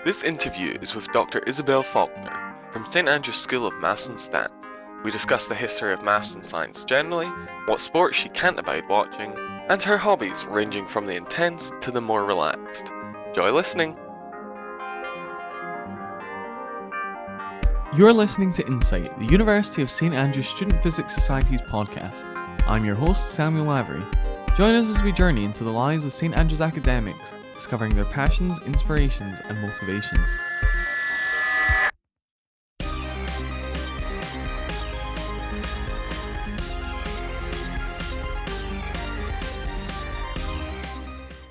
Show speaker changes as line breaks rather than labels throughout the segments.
This interview is with Dr Isobel Falconer from St Andrew's School of Maths and Stats. We discuss the history of maths and science generally, what sports she can't abide watching, and her hobbies ranging from the intense to the more relaxed. Enjoy listening!
You're listening to Insight, the University of St Andrews Student Physics Society's podcast. I'm your host, Samuel Avery. Join us as we journey into the lives of St Andrews academics, discovering their passions, inspirations, and motivations.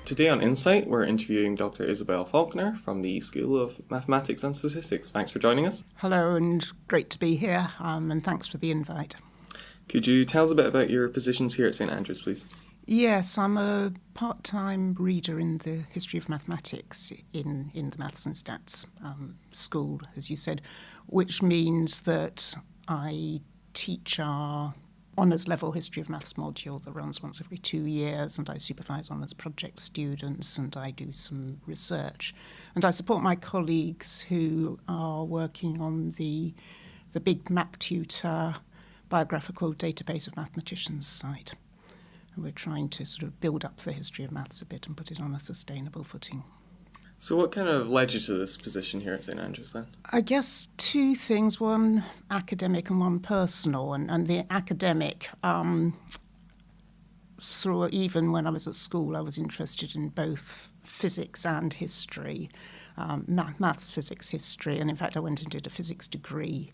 Today on Insight, we're interviewing Dr Isobel Falconer from the School of Mathematics and Statistics. Thanks for joining us.
Hello, and great to be here, and thanks for the invite.
Could you tell us a bit about your positions here at St Andrews, please?
Yes, I'm a part-time reader in the history of mathematics in the Maths and Stats school, as you said, which means that I teach our honours level history of maths module that runs once every 2 years, and I supervise honours project students, and I do some research. And I support my colleagues who are working on the big MacTutor biographical database of mathematicians site. And we're trying to sort of build up the history of maths a bit and put it on a sustainable footing.
So what kind of led you to this position here at St Andrews then?
I guess two things, one academic and one personal. And the academic, through even when I was at school, I was interested in both physics and history, maths, physics, history. And in fact, I went and did a physics degree,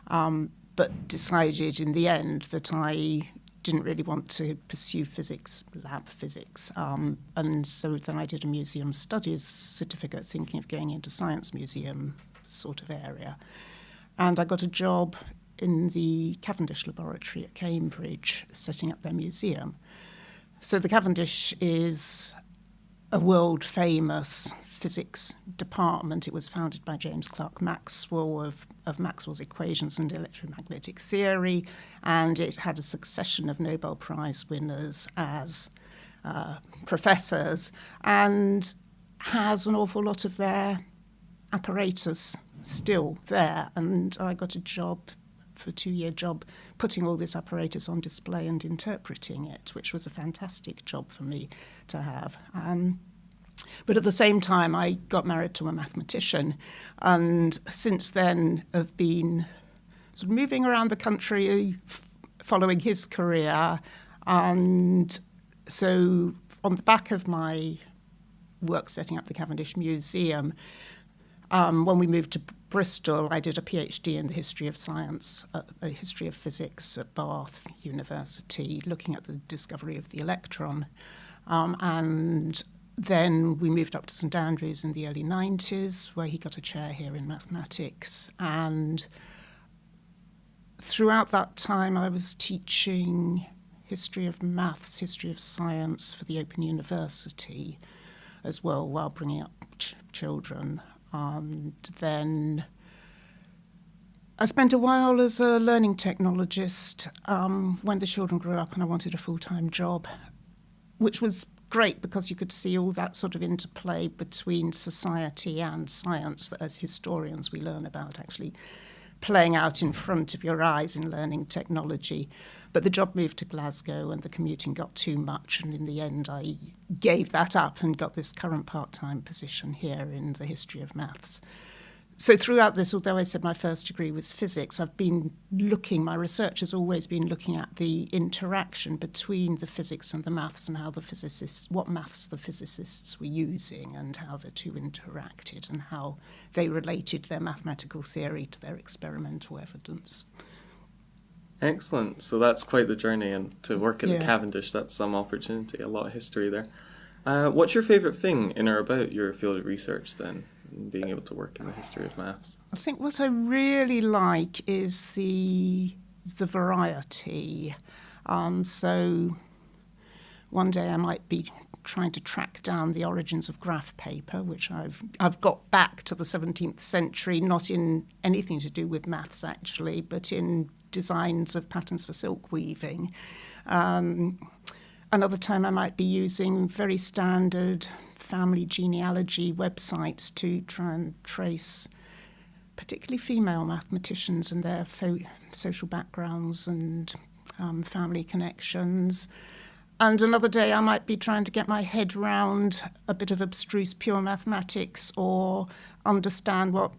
but decided in the end that I didn't really want to pursue lab physics. And so then I did a museum studies certificate, thinking of going into science museum sort of area. And I got a job in the Cavendish Laboratory at Cambridge, setting up their museum. So the Cavendish is a world-famous physics department. It was founded by James Clerk Maxwell of Maxwell's equations and electromagnetic theory, and it had a succession of Nobel Prize winners as professors, and has an awful lot of their apparatus still there. And I got a job, for a 2-year job, putting all this apparatus on display and interpreting it, which was a fantastic job for me to have. But at the same time, I got married to a mathematician, and since then have been sort of moving around the country following his career. And so on the back of my work setting up the Cavendish Museum, when we moved to Bristol, I did a PhD in the history of science, a history of physics at Bath University, looking at the discovery of the electron. And then we moved up to St Andrews in the early 90s, where he got a chair here in mathematics. And throughout that time, I was teaching history of maths, history of science for the Open University as well, while bringing up children. And then I spent a while as a learning technologist when the children grew up and I wanted a full-time job, which was great because you could see all that sort of interplay between society and science that as historians we learn about actually playing out in front of your eyes in learning technology. But the job moved to Glasgow and the commuting got too much, and in the end I gave that up and got this current part-time position here in the history of maths. So throughout this, although I said my first degree was physics, I've been my research has always been looking at the interaction between the physics and the maths, and how what maths the physicists were using and how the two interacted and how they related their mathematical theory to their experimental evidence.
Excellent. So that's quite the journey, and to work at the Cavendish, that's some opportunity, a lot of history there. What's your favourite thing in or about your field of research then? Being able to work in the history of maths?
I think what I really like is the variety. So one day I might be trying to track down the origins of graph paper, which I've got back to the 17th century, not in anything to do with maths actually, but in designs of patterns for silk weaving. Another time I might be using very standard family genealogy websites to try and trace particularly female mathematicians and their social backgrounds and family connections. And another day I might be trying to get my head round a bit of abstruse pure mathematics or understand what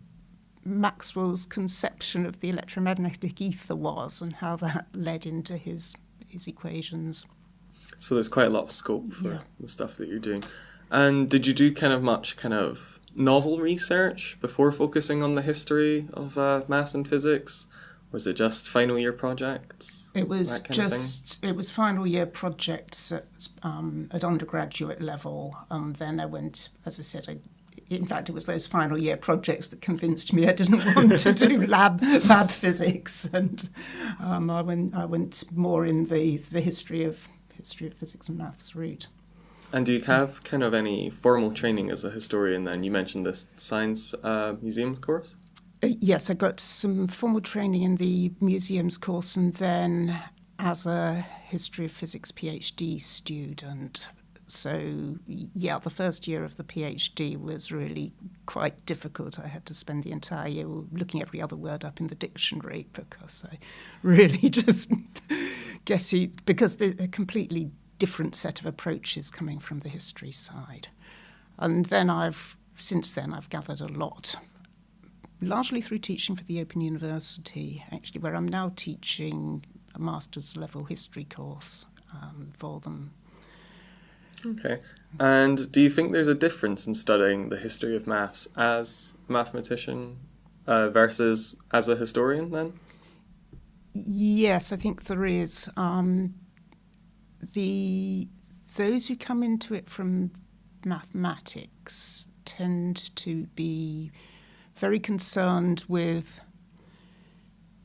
Maxwell's conception of the electromagnetic ether was and how that led into his equations.
So there's quite a lot of scope for the stuff that you're doing. And did you do much novel research before focusing on the history of maths and physics? Or was it just final year projects?
It was final year projects at undergraduate level. Then I went, as I said, in fact, it was those final year projects that convinced me I didn't want to do lab physics, and I went more in the history of physics and maths route.
And do you have any formal training as a historian then? You mentioned this science museum course?
Yes, I got some formal training in the museums course and then as a history of physics PhD student. So, the first year of the PhD was really quite difficult. I had to spend the entire year looking every other word up in the dictionary because I really just because they're a completely different set of approaches coming from the history side. And then since then I've gathered a lot, largely through teaching for the Open University, actually, where I'm now teaching a master's level history course for them.
Okay. And do you think there's a difference in studying the history of maths as a mathematician versus as a historian then?
Yes, I think there is. Those who come into it from mathematics tend to be very concerned with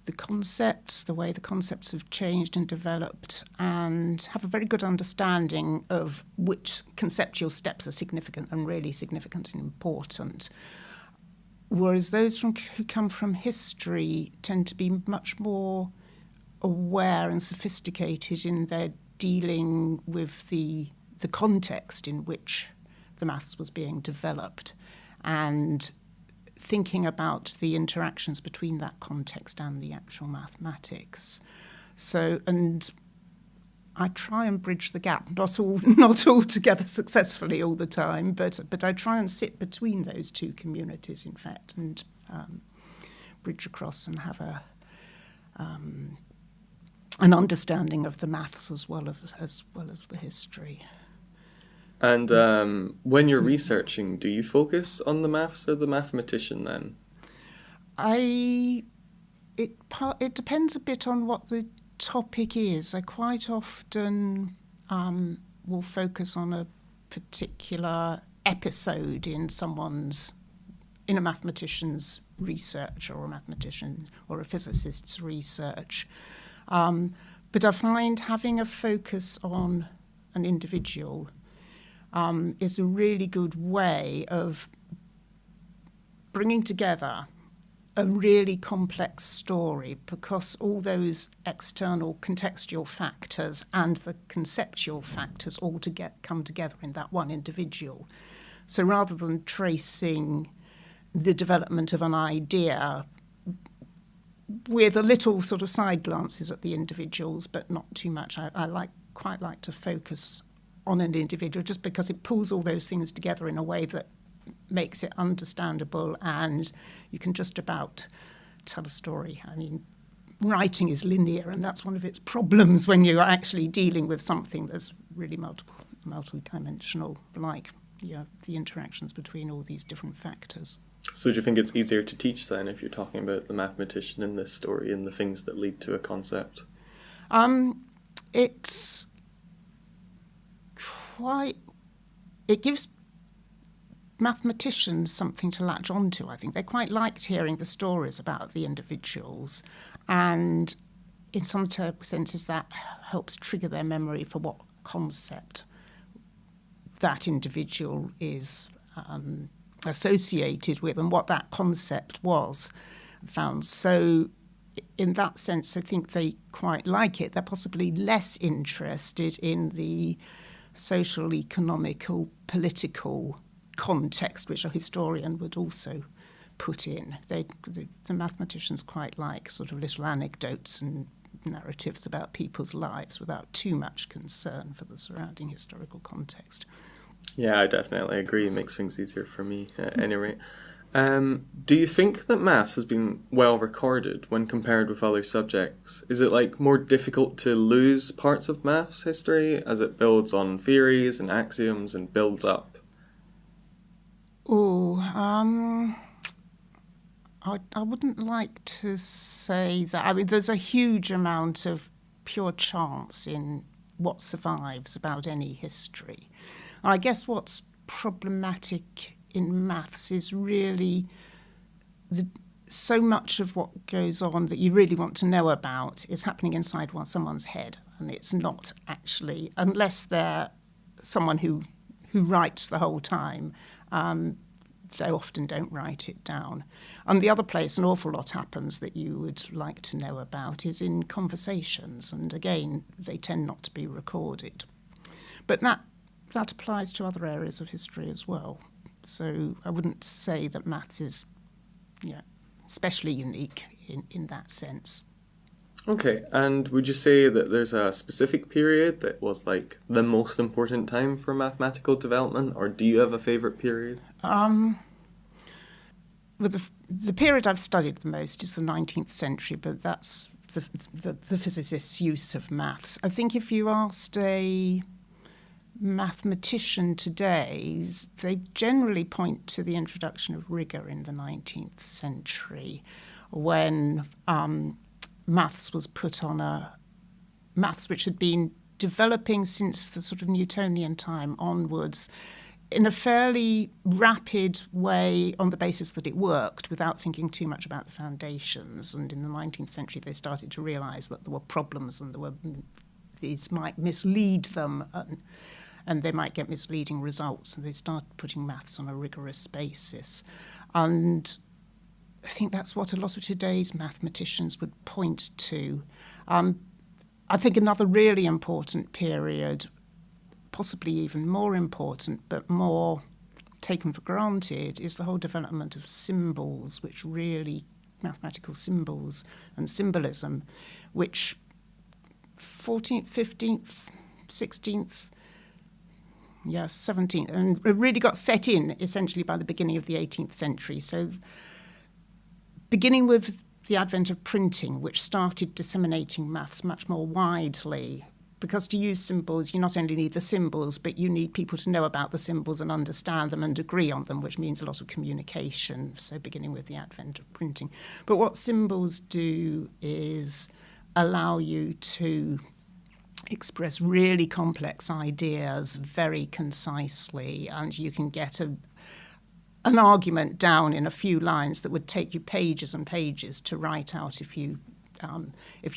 the concepts, the way the concepts have changed and developed, and have a very good understanding of which conceptual steps are significant and really significant and important. Whereas those who come from history tend to be much more aware and sophisticated in their dealing with the context in which the maths was being developed and thinking about the interactions between that context and the actual mathematics. So, and I try and bridge the gap, not altogether successfully all the time, but I try and sit between those two communities, in fact, and bridge across and have an understanding of the maths as well as the history.
And when you're researching, do you focus on the maths or the mathematician then?
It depends a bit on what the topic is. I quite often will focus on a particular episode in a mathematician's research or a mathematician or a physicist's research. But I find having a focus on an individual is a really good way of bringing together a really complex story, because all those external contextual factors and the conceptual factors all come together in that one individual. So rather than tracing the development of an idea with a little sort of side glances at the individuals, but not too much, I quite like to focus on an individual, just because it pulls all those things together in a way that makes it understandable, and you can just about tell a story. I mean, writing is linear, and that's one of its problems when you're actually dealing with something that's really multi-dimensional, like the interactions between all these different factors.
So do you think it's easier to teach then if you're talking about the mathematician in this story and the things that lead to a concept? It gives mathematicians something to latch onto, I think. They quite liked hearing the stories about the individuals, and in some senses that helps trigger their memory for what concept that individual is associated with and what that concept was found. So in that sense, I think they quite like it. They're possibly less interested in the
social, economical, political context, which a historian would also put in. The mathematicians quite like sort of little anecdotes and narratives about people's lives without too much concern for the surrounding historical context.
Yeah, I definitely agree. It makes things easier for me at any rate. Do you think that maths has been well recorded when compared with other subjects? Is it like more difficult to lose parts of maths history as it builds on theories and axioms and builds up?
I wouldn't like to say that. I mean, there's a huge amount of pure chance in what survives about any history. And I guess what's problematic in maths is really so much of what goes on that you really want to know about is happening inside someone's head, and it's not actually, unless they're someone who writes the whole time, they often don't write it down. And the other place an awful lot happens that you would like to know about is in conversations, and again, they tend not to be recorded. But that applies to other areas of history as well. So I wouldn't say that maths is especially unique in that sense.
Okay, and would you say that there's a specific period that was like the most important time for mathematical development, or do you have a favourite period?
Well, the period I've studied the most is the 19th century, but that's the physicists' use of maths. I think if you asked a mathematician today, they generally point to the introduction of rigour in the 19th century, when maths was put on maths which had been developing since the sort of Newtonian time onwards in a fairly rapid way on the basis that it worked without thinking too much about the foundations. And in the 19th century, they started to realise that there were problems and these might mislead them and they might get misleading results. And they started putting maths on a rigorous basis. And I think that's what a lot of today's mathematicians would point to. I think another really important period, possibly even more important, but more taken for granted, is the whole development of symbols, which really, mathematical symbols and symbolism, which 14th, 15th, 16th, 17th, and it really got set in essentially by the beginning of the 18th century. So beginning with the advent of printing, which started disseminating maths much more widely, because to use symbols, you not only need the symbols, but you need people to know about the symbols and understand them and agree on them, which means a lot of communication, so beginning with the advent of printing. But what symbols do is allow you to express really complex ideas very concisely, and you can get an argument down in a few lines that would take you pages and pages to write out if you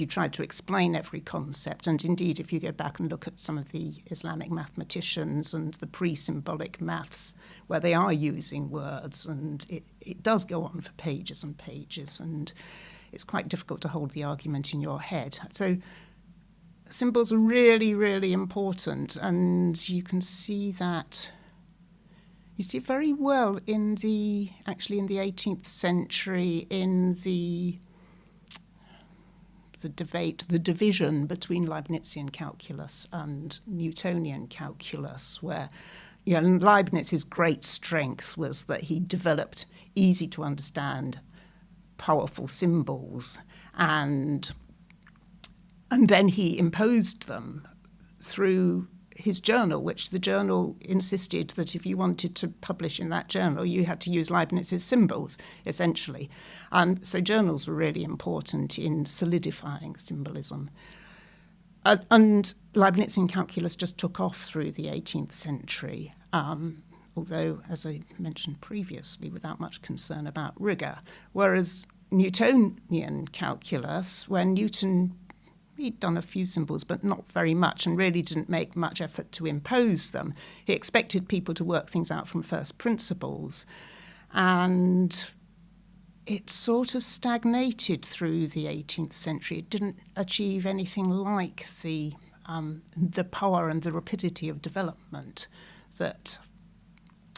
tried to explain every concept. And indeed, if you go back and look at some of the Islamic mathematicians and the pre-symbolic maths, where they are using words, and it does go on for pages and pages, and it's quite difficult to hold the argument in your head. So symbols are really, really important, and you can see that. You see it very well in the 18th century in the debate, the division between Leibnizian calculus and Newtonian calculus, where Leibniz's great strength was that he developed easy to understand, powerful symbols, and then he imposed them through his journal, which the journal insisted that if you wanted to publish in that journal, you had to use Leibniz's symbols, essentially. So journals were really important in solidifying symbolism. And Leibnizian calculus just took off through the 18th century, although, as I mentioned previously, without much concern about rigour. Whereas Newtonian calculus, where Newton, he'd done a few symbols, but not very much, and really didn't make much effort to impose them. He expected people to work things out from first principles. And it sort of stagnated through the 18th century. It didn't achieve anything like the the power and the rapidity of development that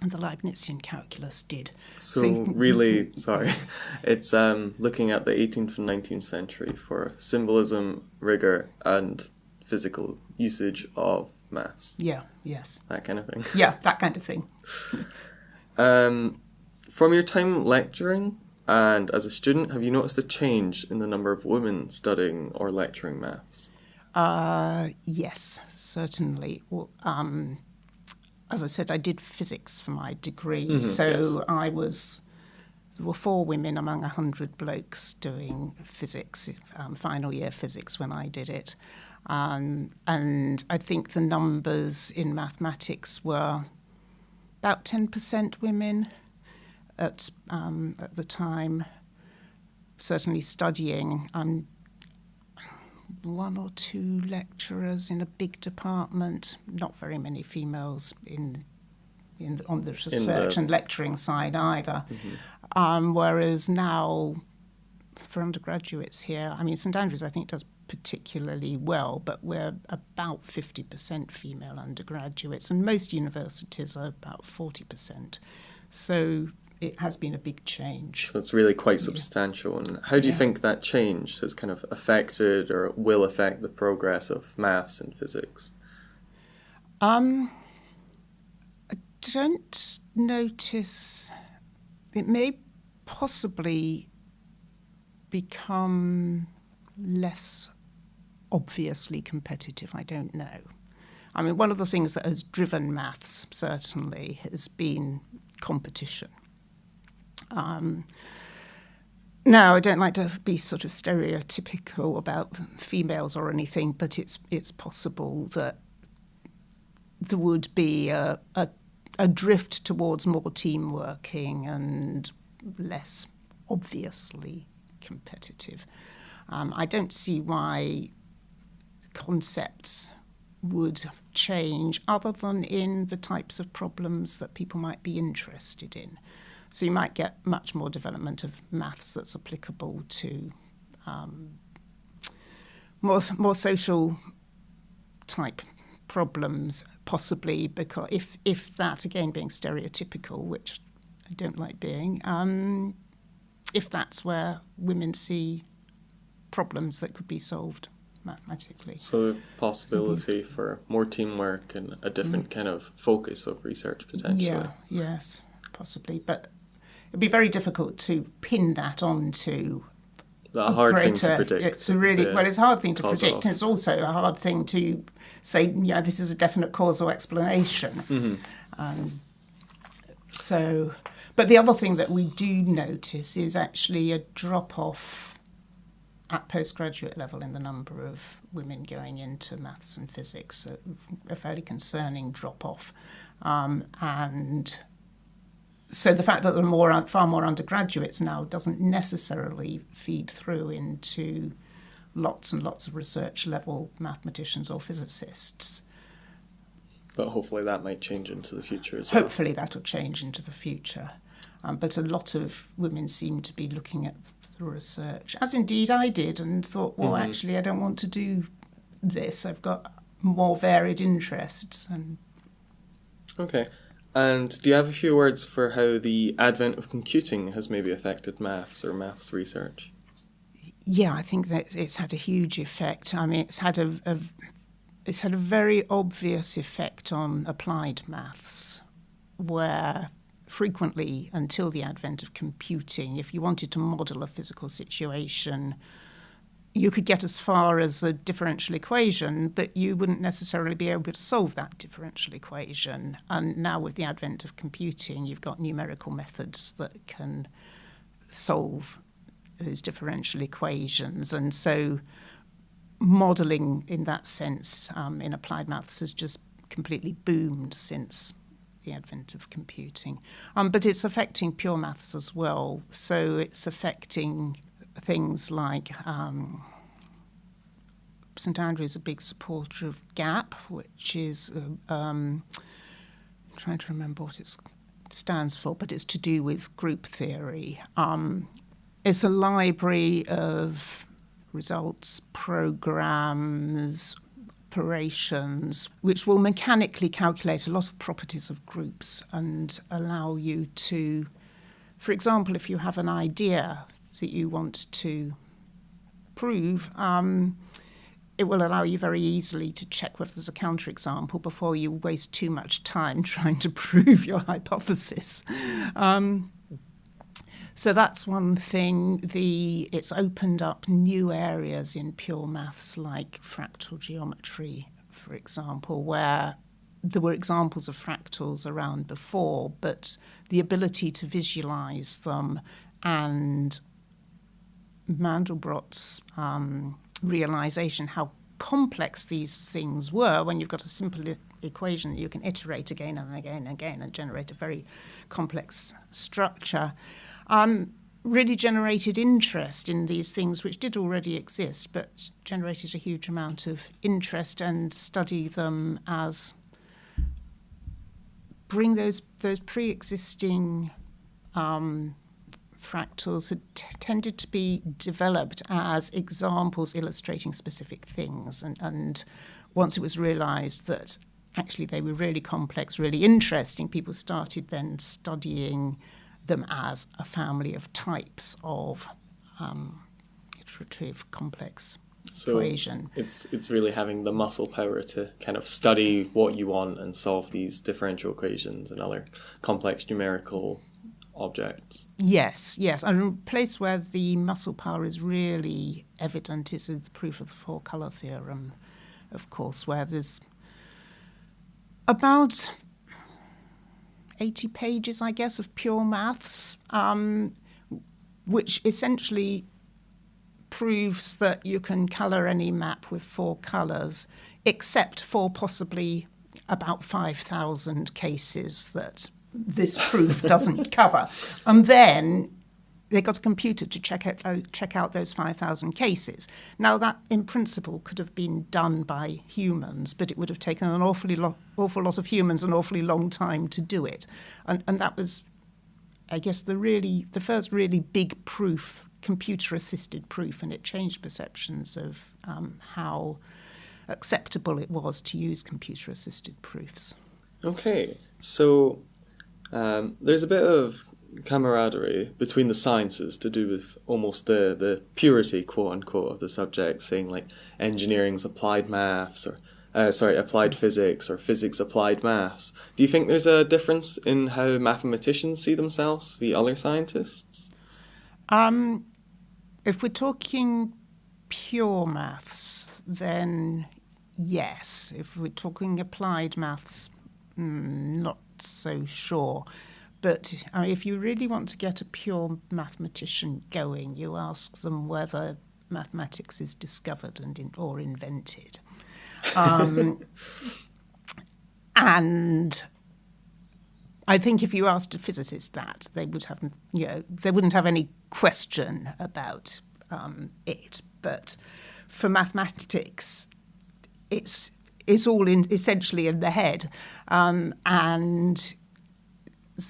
the Leibnizian calculus did.
So really, sorry, it's looking at the 18th and 19th century for symbolism, rigour, and physical usage of maths.
Yeah, yes.
That kind of thing.
Yeah, that kind of thing.
From your time lecturing and as a student, have you noticed a change in the number of women studying or lecturing maths?
Yes, certainly. Well, as I said, I did physics for my degree, so
yes.
There were 4 women among 100 blokes doing physics, final year physics when I did it. And I think the numbers in mathematics were about 10% women at the time, certainly studying. 1 or 2 lecturers in a big department, not very many females on the research and lecturing side either. Whereas now, for undergraduates here, I mean, St Andrews I think does particularly well, but we're about 50% female undergraduates, and most universities are about 40%. So it has been a big change.
So it's really quite substantial. And how do you think that change has kind of affected or will affect the progress of maths and physics?
I don't notice. It may possibly become less obviously competitive. I don't know. I mean, one of the things that has driven maths certainly has been competition. Now, I don't like to be sort of stereotypical about females or anything, but it's possible that there would be a drift towards more team working and less obviously competitive. I don't see why concepts would change other than in the types of problems that people might be interested in. So you might get much more development of maths that's applicable to more social type problems, possibly, because if that, again being stereotypical, which I don't like being, if that's where women see problems that could be solved mathematically.
So the possibility for more teamwork and a different kind of focus of research potentially.
Yeah, yes, possibly. But it'd be very difficult to pin that onto
a hard thing to predict.
It's a really, it's a hard thing to predict. And it's also a hard thing to say, yeah, this is a definite causal explanation. But the other thing that we do notice is actually a drop-off at postgraduate level in the number of women going into maths and physics, a fairly concerning drop-off. And so the fact that there are far more undergraduates now doesn't necessarily feed through into lots and lots of research-level mathematicians or physicists.
But hopefully that might change into the future as well.
Hopefully that'll change into the future. But a lot of women seem to be looking at the research, as indeed I did, and thought, well, actually, I don't want to do this. I've got more varied interests.
Okay. And do you have a few words for how the advent of computing has maybe affected maths or maths research?
Yeah, I think that it's had a huge effect. I mean, it's had a very obvious effect on applied maths, where frequently, until the advent of computing, if you wanted to model a physical situation, you could get as far as a differential equation, but you wouldn't necessarily be able to solve that differential equation. And now with the advent of computing, you've got numerical methods that can solve those differential equations. And so modelling in that sense in applied maths has just completely boomed since the advent of computing. But it's affecting pure maths as well. So it's affecting things like St Andrews is a big supporter of GAP, which is, I'm trying to remember what it stands for, but it's to do with group theory. It's a library of results, programs, operations which will mechanically calculate a lot of properties of groups and allow you to, for example, if you have an idea that you want to prove, it will allow you very easily to check whether there's a counterexample before you waste too much time trying to prove your hypothesis. So that's one thing. It's opened up new areas in pure maths like fractal geometry, for example, where there were examples of fractals around before, but the ability to visualize them and Mandelbrot's realization how complex these things were when you've got a simple equation that you can iterate again and again and again and generate a very complex structure, really generated interest in these things which did already exist, but generated a huge amount of interest, and study them as bring those pre-existing fractals had tended to be developed as examples illustrating specific things. And once it was realised that actually they were really complex, really interesting, people started then studying them as a family of types of iterative complex equation.
It's really having the muscle power to kind of study what you want and solve these differential equations and other complex numerical objects.
Yes. And a place where the muscle power is really evident is in the proof of the four-colour theorem, of course, where there's about 80 pages, I guess, of pure maths, which essentially proves that you can colour any map with four colours, except for possibly about 5,000 cases that this proof doesn't cover. And then they got a computer to check out those 5,000 cases. Now, that in principle could have been done by humans, but it would have taken an awful lot of humans an awfully long time to do it. And that was, I guess, the first really big proof, computer-assisted proof, and it changed perceptions of how acceptable it was to use computer-assisted proofs.
Okay, so there's a bit of camaraderie between the sciences to do with almost the purity, quote unquote, of the subject, saying like engineering's applied maths, or applied physics, or physics applied maths. Do you think there's a difference in how mathematicians see themselves via other scientists?
If we're talking pure maths, then yes. If we're talking applied maths, not so sure. But if you really want to get a pure mathematician going, you ask them whether mathematics is discovered or invented. And I think if you asked a physicist that, they wouldn't have any question about it. But for mathematics, it's all essentially in the head, and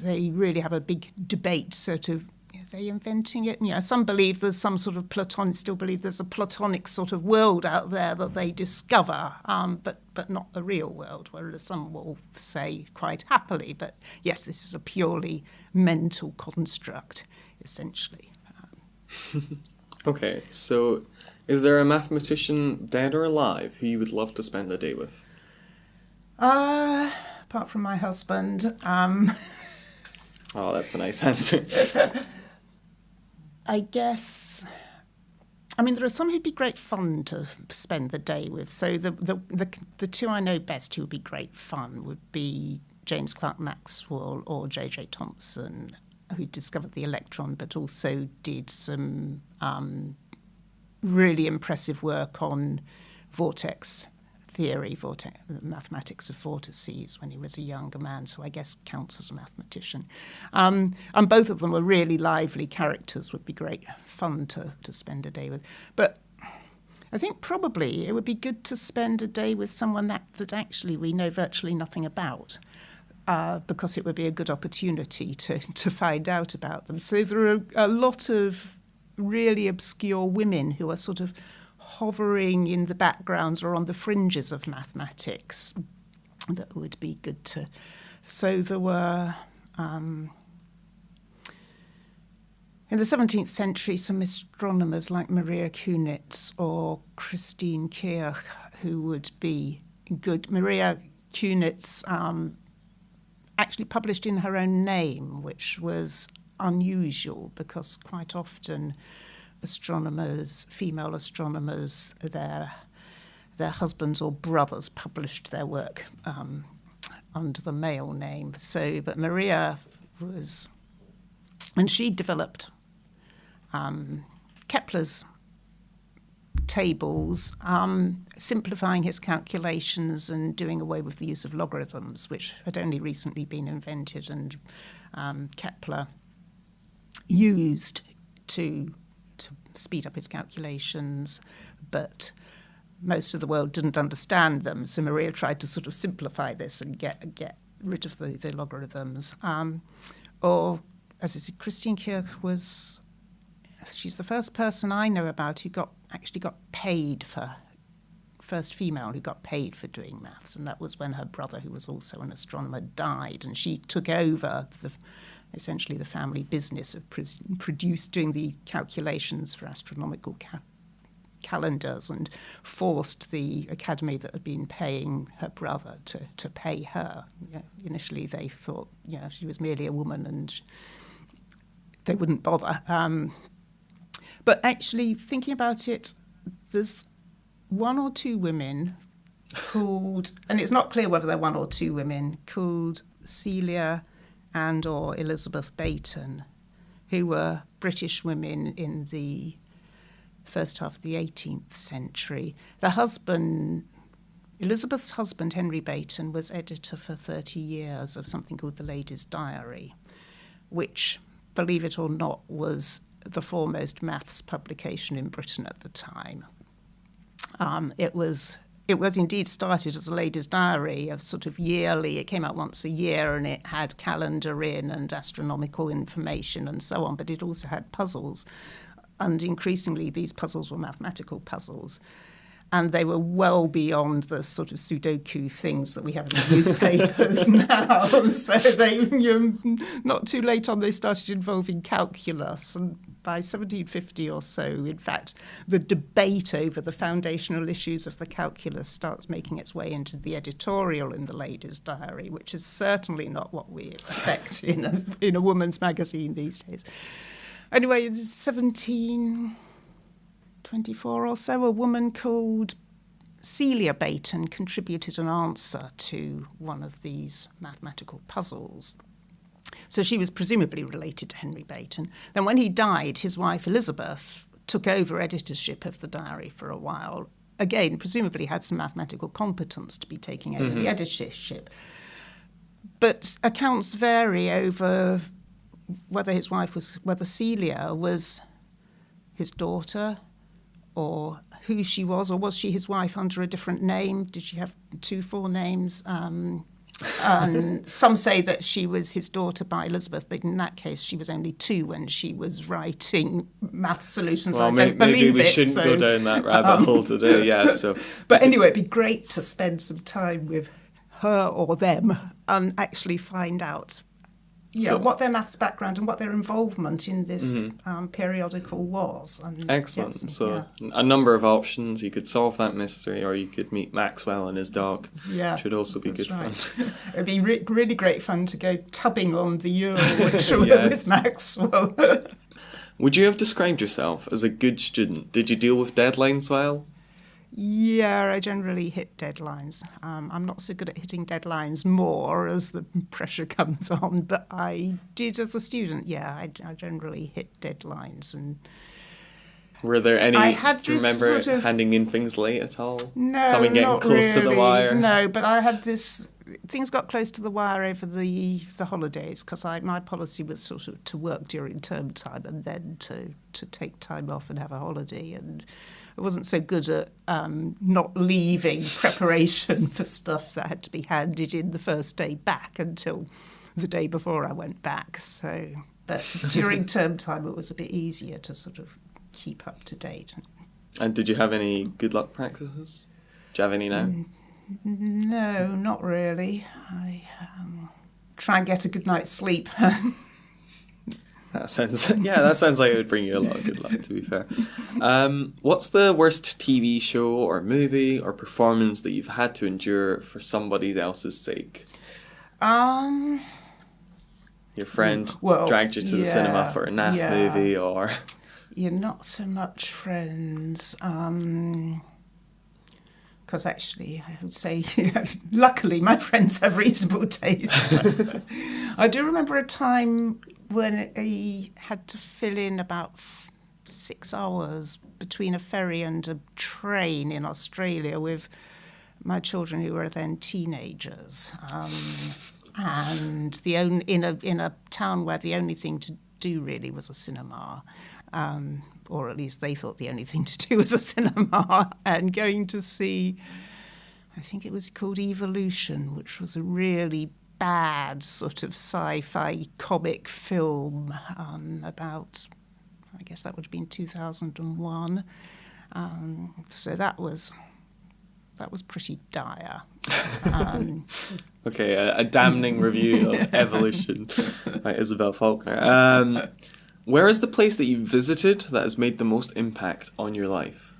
they really have a big debate, sort of, are they inventing it? Some believe there's some sort of still believe there's a Platonic sort of world out there that they discover, but not the real world, whereas some will say quite happily, but yes, this is a purely mental construct, essentially.
Okay, so is there a mathematician, dead or alive, who you would love to spend a day with?
Apart from my husband.
Oh, that's a nice answer.
I guess, there are some who'd be great fun to spend the day with. So the two I know best who would be great fun would be James Clerk Maxwell or J.J. Thomson, who discovered the electron, but also did some really impressive work on vortex theory, mathematics of vortices, when he was a younger man, so I guess counts as a mathematician. And both of them were really lively characters, would be great fun to spend a day with. But I think probably it would be good to spend a day with someone that actually we know virtually nothing about, because it would be a good opportunity to find out about them. So there are a lot of really obscure women who are sort of hovering in the backgrounds or on the fringes of mathematics that would be good to. So there were, in the 17th century, some astronomers like Maria Kunitz or Christine Kirch who would be good. Maria Kunitz actually published in her own name, which was unusual because quite often astronomers, female astronomers, their husbands or brothers published their work under the male name. So, but Maria was, and she developed Kepler's tables, simplifying his calculations and doing away with the use of logarithms, which had only recently been invented, and Kepler used to speed up his calculations, but most of the world didn't understand them. So Maria tried to sort of simplify this and get rid of the logarithms. Or, as I said, Christine Kirch she's the first person I know about who actually got paid first female who got paid for doing maths, and that was when her brother, who was also an astronomer, died, and she took over essentially the family business of doing the calculations for astronomical calendars, and forced the academy that had been paying her brother to pay her. Initially they thought she was merely a woman and they wouldn't bother. But actually, thinking about it, there's one or two women called, and it's not clear whether they're one or two women, called Celia and or Elizabeth Bayton, who were British women in the first half of the 18th century. Elizabeth's husband, Henry Bayton, was editor for 30 years of something called The Lady's Diary, which, believe it or not, was the foremost maths publication in Britain at the time. It was indeed started as a lady's diary, of sort of yearly. It came out once a year, and it had calendar in and astronomical information and so on, but it also had puzzles. And increasingly, these puzzles were mathematical puzzles. And they were well beyond the sort of Sudoku things that we have in the newspapers now. So not too late on, they started involving calculus. And by 1750 or so, in fact, the debate over the foundational issues of the calculus starts making its way into the editorial in the Lady's Diary, which is certainly not what we expect in a woman's magazine these days. Anyway, in 1724 or so, a woman called Celia Bayton contributed an answer to one of these mathematical puzzles. So she was presumably related to Henry Bayton. Then when he died, his wife Elizabeth took over editorship of the diary for a while. Again, presumably had some mathematical competence to be taking over the editorship. But accounts vary over whether Celia was his daughter, or who she was, or was she his wife under a different name? Did she have two forenames? And some say that she was his daughter by Elizabeth, but in that case she was only 2 when she was writing math solutions.
Well,
I don't believe
maybe we
it.
shouldn't go down that rabbit hole today, yeah. So,
but anyway, it'd be great to spend some time with her or them and actually find out what their maths background and what their involvement in this periodical was. And
excellent. A number of options. You could solve that mystery, or you could meet Maxwell and his dog, which would also be good fun.
It'd be really great fun to go tubbing on the Ural with Maxwell.
Would you have described yourself as a good student? Did you deal with deadlines well?
Yeah, I generally hit deadlines. I'm not so good at hitting deadlines more as the pressure comes on, but I did as a student. Yeah, I generally hit deadlines. And
were there any? Do you remember handing in things late at all?
No,
something getting
not
close
really.
to the wire.
No, but I had this. Things got close to the wire over the holidays because my policy was sort of to work during term time and then to take time off and have a holiday, and I wasn't so good at not leaving preparation for stuff that had to be handed in the first day back until the day before I went back. So, but during term time, it was a bit easier to sort of keep up to date.
And did you have any good luck practices? Do you have any now?
No, not really. I try and get a good night's sleep.
That sounds like it would bring you a lot of good luck, to be fair. What's the worst TV show or movie or performance that you've had to endure for somebody else's sake? Your friend dragged you to the cinema for a naff movie, or...
You're not so much friends. Because actually, I would say, luckily, my friends have reasonable taste. I do remember a time when I had to fill in about 6 hours between a ferry and a train in Australia with my children who were then teenagers. And in a town where the only thing to do really was a cinema. Or at least they thought the only thing to do was a cinema, and going to see, I think it was called Evolution, which was a really bad sort of sci-fi comic film about, I guess that would have been 2001. So that was pretty dire.
Okay, a damning review of Evolution by Isobel Falconer. Where is the place that you visited that has made the most impact on your life?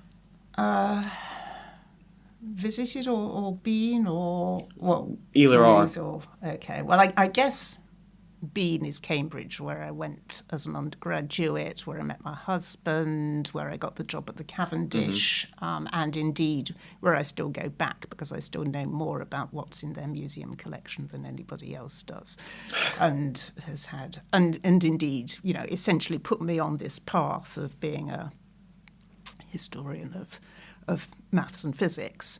Visited or been or what?
Either or.
Okay, well, I guess been is Cambridge, where I went as an undergraduate, where I met my husband, where I got the job at the Cavendish, and indeed where I still go back because I still know more about what's in their museum collection than anybody else does, and has had, and indeed, essentially put me on this path of being a historian of maths and physics.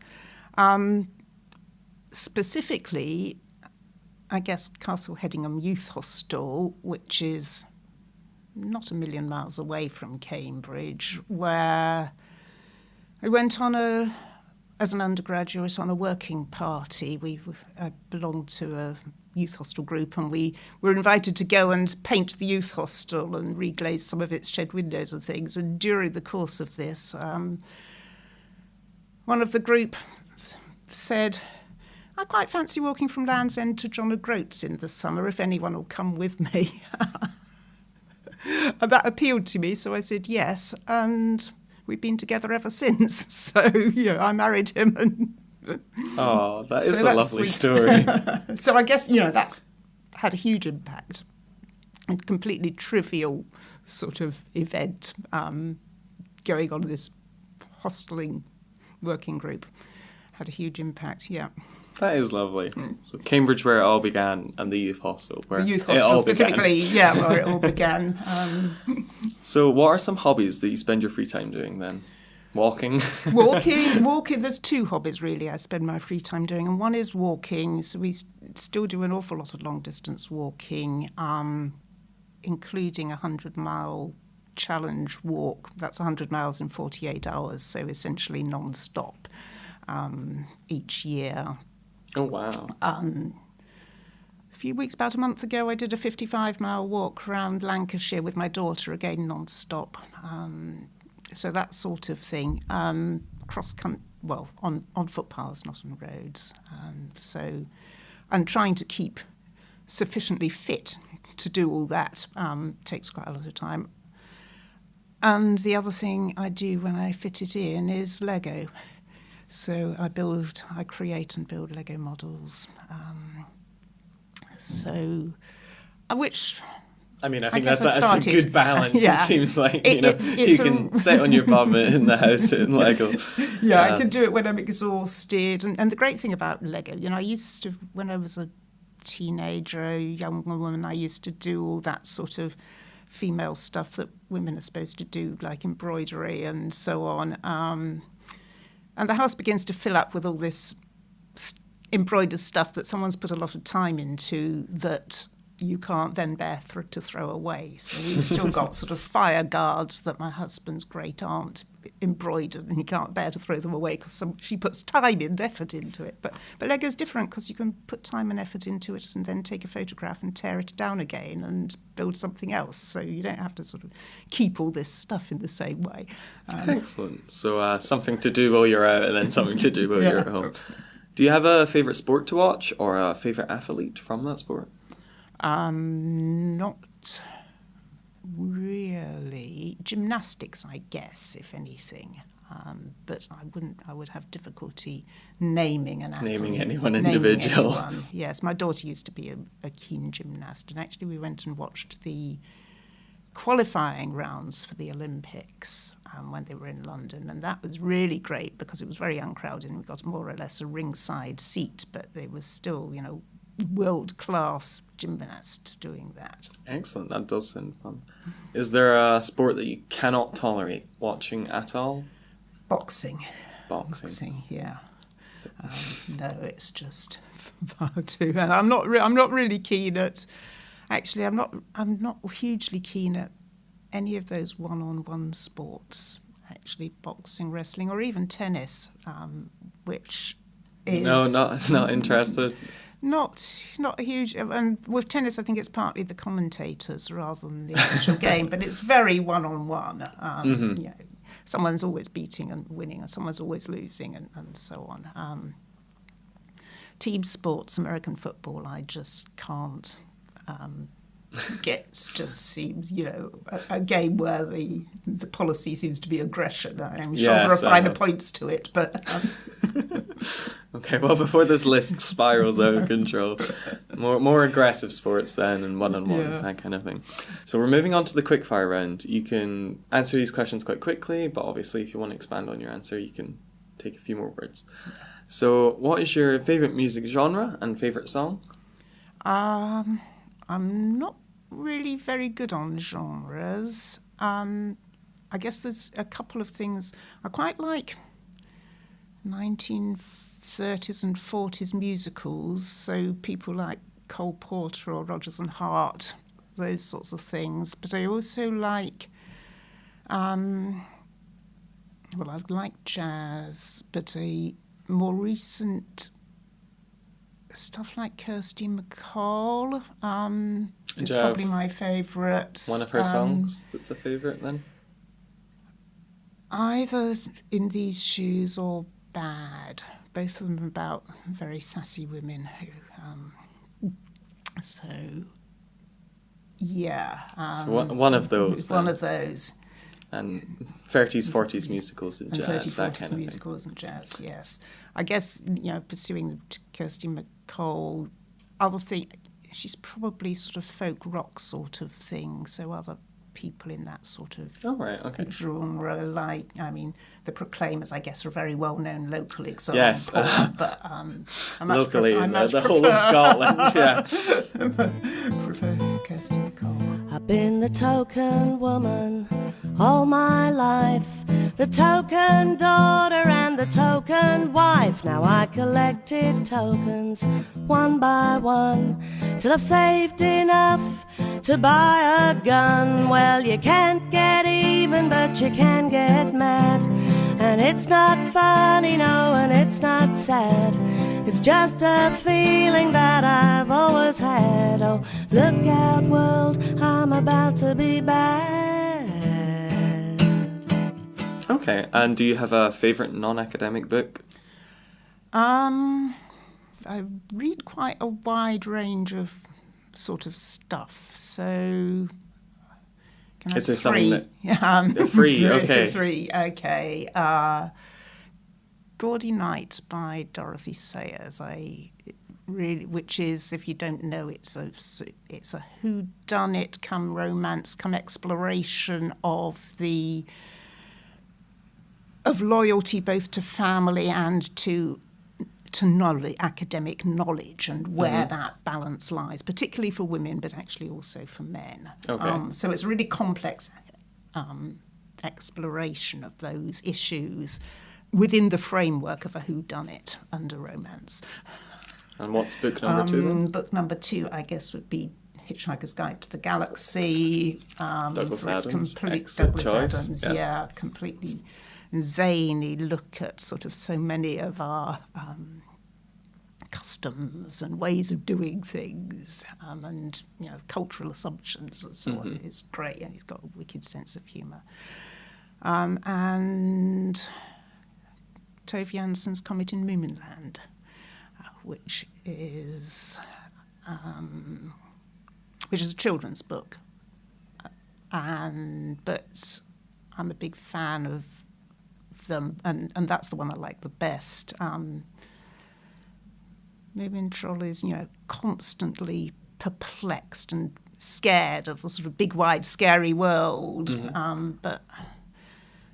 Specifically, I guess Castle Hedingham Youth Hostel, which is not a million miles away from Cambridge, where I went as an undergraduate on a working party. I belonged to a youth hostel group, and we were invited to go and paint the youth hostel and reglaze some of its shed windows and things. And during the course of this, one of the group said, I quite fancy walking from Land's End to John O'Groats in the summer, if anyone will come with me. And that appealed to me, so I said yes, and we've been together ever since. So, I married him.
Oh, that is a lovely story.
So I guess, that's had a huge impact. A completely trivial sort of event going on in this hosteling working group had a huge impact, yeah.
That is lovely. So Cambridge, where it all began, and the youth hostel, where
the youth
it
hostel
all
specifically,
began.
where it all began.
So what are some hobbies that you spend your free time doing then? Walking?
Walking. There's two hobbies really I spend my free time doing, and one is walking. So we still do an awful lot of long distance walking, including a 100-mile challenge walk. That's 100 miles in 48 hours, so essentially non-stop each year.
Oh, wow.
About a month ago, I did a 55-mile walk around Lancashire with my daughter, again non-stop. So that sort of thing, cross-country, well, on footpaths, not on roads. And trying to keep sufficiently fit to do all that takes quite a lot of time. And the other thing I do when I fit it in is Lego. So I create and build Lego models. Which...
I think that's a good balance.
Yeah.
It seems like you can sit on your bum in the house in Lego.
Yeah, I can do it when I'm exhausted. And the great thing about Lego, I used to, when I was a teenager, a young woman, I used to do all that sort of female stuff that women are supposed to do, like embroidery and so on. And the house begins to fill up with all this embroidered stuff that someone's put a lot of time into that you can't then bear to throw away. So we've still got sort of fire guards that my husband's great aunt embroidered, and he can't bear to throw them away because she puts time and effort into it. But Lego's different because you can put time and effort into it and then take a photograph and tear it down again and build something else. So you don't have to sort of keep all this stuff in the same way.
Excellent. So something to do while you're out and then something to do while you're at home. Do you have a favourite sport to watch or a favourite athlete from that sport?
Not really. Gymnastics, I guess, if anything. But I would have difficulty naming an athlete.
Naming anyone individual.
Yes, my daughter used to be a keen gymnast, and actually we went and watched the qualifying rounds for the Olympics when they were in London, and that was really great because it was very uncrowded and we got more or less a ringside seat, but they were still, world-class gymnasts doing that.
Excellent, that does sound fun. Is there a sport that you cannot tolerate watching at all?
Boxing, yeah. No, it's just far too. And I'm not really keen at. Actually, I'm not hugely keen at any of those one-on-one sports. Actually, boxing, wrestling, or even tennis, which is
not interested.
Not huge. And with tennis, I think it's partly the commentators rather than the actual game. But it's very one-on-one. Someone's always beating and winning, and someone's always losing, and so on. Team sports, American football, I just can't get. Just seems, a game where the policy seems to be aggression. I'm sure there are finer points to it, but.
Okay, well, before this list spirals out of control, more aggressive sports then and one-on-one, that kind of thing. So we're moving on to the quickfire round. You can answer these questions quite quickly, but obviously if you want to expand on your answer, you can take a few more words. So what is your favourite music genre and favourite song?
I'm not really very good on genres. I guess there's a couple of things. I quite like 1930s and 40s musicals, so people like Cole Porter or Rodgers and Hart, those sorts of things. But I also like, I like jazz, but a more recent stuff like Kirsty MacColl is probably my favourite.
One of her songs that's a favourite then?
Either In These Shoes or Bad. Both of them about very sassy women who, so one of those.
Then.
One of those.
And 30s, 40s musicals and jazz,
30s,
that
40s
kind of
musicals
thing.
and jazz, yes. I guess, pursuing Kirsty MacColl, other thing, she's probably sort of folk rock sort of thing, so other people in that sort of genre, like, the Proclaimers, I guess, are a very well-known local example.
Yes.
But I much
locally,
prefer,
the whole of Scotland, yeah.
prefer Kirsty MacColl.
I've been the token woman all my life, the token daughter and the token wife. Now I collected tokens one by one till I've saved enough to buy a gun. Well, you can't get even, but you can get mad. And it's not funny, no, and it's not sad. It's just a feeling that I've always had. Oh, look out, world, I'm about to be bad.
Okay, and do you have a favourite non-academic book?
I read quite a wide range of sort of stuff, so...
Is there something that...
Three,
okay.
Three, okay. Gaudy Night by Dorothy Sayers, which is, if you don't know, it's a whodunit come romance come exploration of loyalty both to family and to knowledge, academic knowledge, and where that balance lies, particularly for women, but actually also for men.
Okay.
So it's a really complex exploration of those issues within the framework of a whodunit under romance.
And what's book number 2 then?
Book number 2, I guess, would be Hitchhiker's Guide to the Galaxy.
Douglas
for its
Adams,
complete
excellent
Douglas
choice,
Adams,
yeah.
completely zany look at sort of so many of our customs and ways of doing things, and cultural assumptions and so on. It's great, and he's got a wicked sense of humour. And Tove Jansson's Comet in Moominland, which is a children's book, but I'm a big fan of them, and that's the one I like the best. Moomin Troll is, constantly perplexed and scared of the sort of big, wide, scary world, but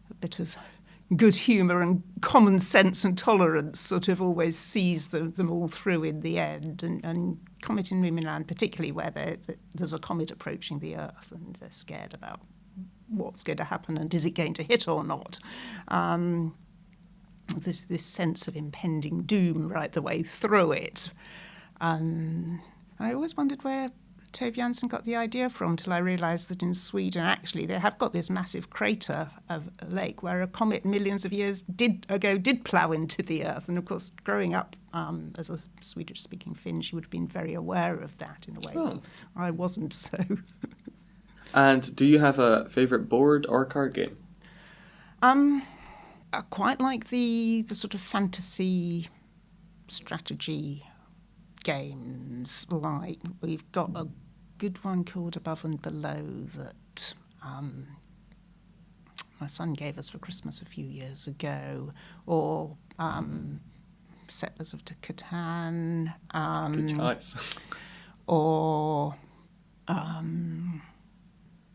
a bit of good humour and common sense and tolerance sort of always sees them all through in the end. And Comet in Moominland, particularly where there's a comet approaching the Earth and they're scared about what's going to happen and is it going to hit or not. There's this sense of impending doom right the way through it. And I always wondered where Tove Jansson got the idea from, till I realised that in Sweden, actually, they have got this massive crater of a lake where a comet millions of years ago did plough into the Earth. And, of course, growing up as a Swedish-speaking Finn, she would have been very aware of that in a way that I wasn't, so...
And do you have a favourite board or card game?
I quite like the sort of fantasy strategy games. Like, we've got a good one called Above and Below that my son gave us for Christmas a few years ago, or Settlers of Catan,
Good choice.
or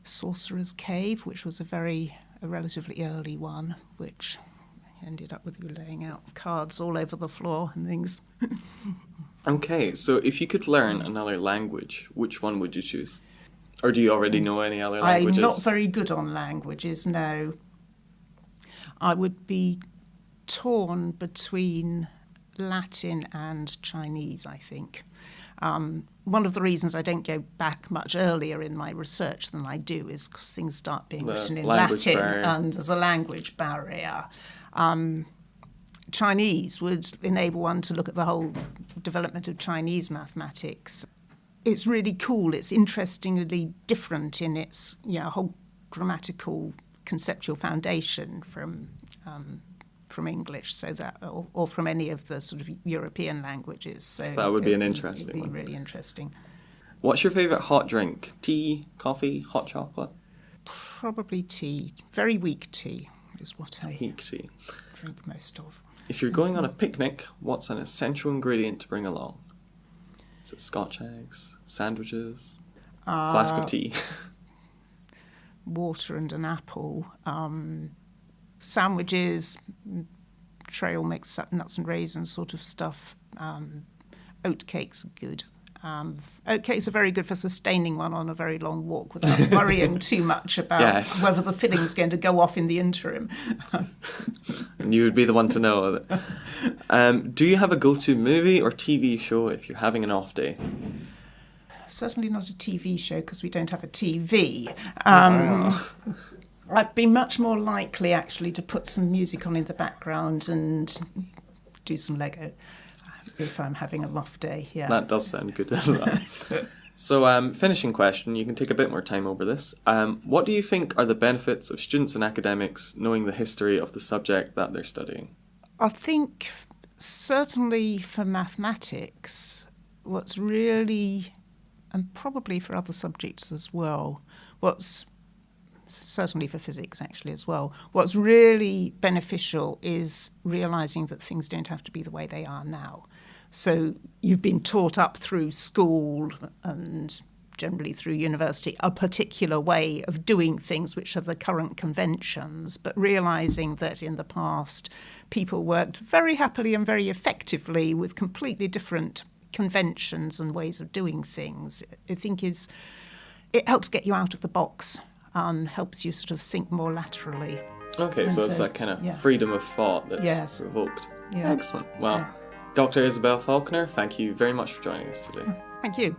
Sorcerer's Cave, which was a relatively early one, which ended up with you laying out cards all over the floor and things.
Okay, so if you could learn another language, which one would you choose? Or do you already know any other languages?
I'm not very good on languages, no. I would be torn between Latin and Chinese, I think. One of the reasons I don't go back much earlier in my research than I do is because things start being written in Latin
barrier.
And there's a language barrier. Chinese would enable one to look at the whole development of Chinese mathematics. It's really cool. It's interestingly different in its whole grammatical conceptual foundation from English, so that or from any of the sort of European languages. So
that would be an interesting one.
It would be really interesting.
What's your favourite hot drink? Tea, coffee, hot chocolate?
Probably tea. Very weak tea is what I
Weak tea.
drink most of.
If you're going on a picnic, what's an essential ingredient to bring along? Is it Scotch eggs, sandwiches, flask of tea?
Water and an apple. Sandwiches, trail mix, nuts and raisins sort of stuff. Oat cakes are good. Oat cakes are very good for sustaining one on a very long walk without worrying too much about whether the filling's going to go off in the interim.
And you would be the one to know. Do you have a go-to movie or TV show if you're having an off day?
Certainly not a TV show, because we don't have a TV. I'd be much more likely, actually, to put some music on in the background and do some Lego if I'm having a off day, yeah.
That does sound good as well. So, finishing question, you can take a bit more time over this. What do you think are the benefits of students and academics knowing the history of the subject that they're studying?
I think, certainly for mathematics, what's really, and probably for other subjects as well, certainly for physics actually as well, what's really beneficial is realising that things don't have to be the way they are now. So you've been taught up through school and generally through university a particular way of doing things which are the current conventions, but realising that in the past people worked very happily and very effectively with completely different conventions and ways of doing things, I think it helps get you out of the box and helps you sort of think more laterally.
Okay,
And
so it's that kind of freedom of thought that's evoked.
Yeah.
Excellent. Well, Dr. Isobel Falconer, thank you very much for joining us today.
Thank you.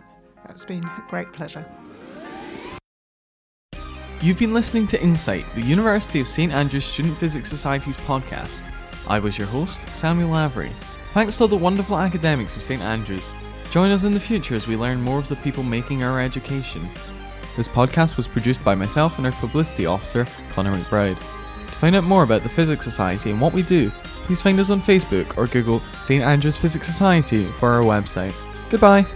It's been a great pleasure.
You've been listening to Insight, the University of St Andrews Student Physics Society's podcast. I was your host, Samuel Lavery. Thanks to all the wonderful academics of St Andrews. Join us in the future as we learn more of the people making our education. This podcast was produced by myself and our publicity officer, Connor McBride. To find out more about the Physics Society and what we do, please find us on Facebook or Google St Andrews Physics Society for our website. Goodbye!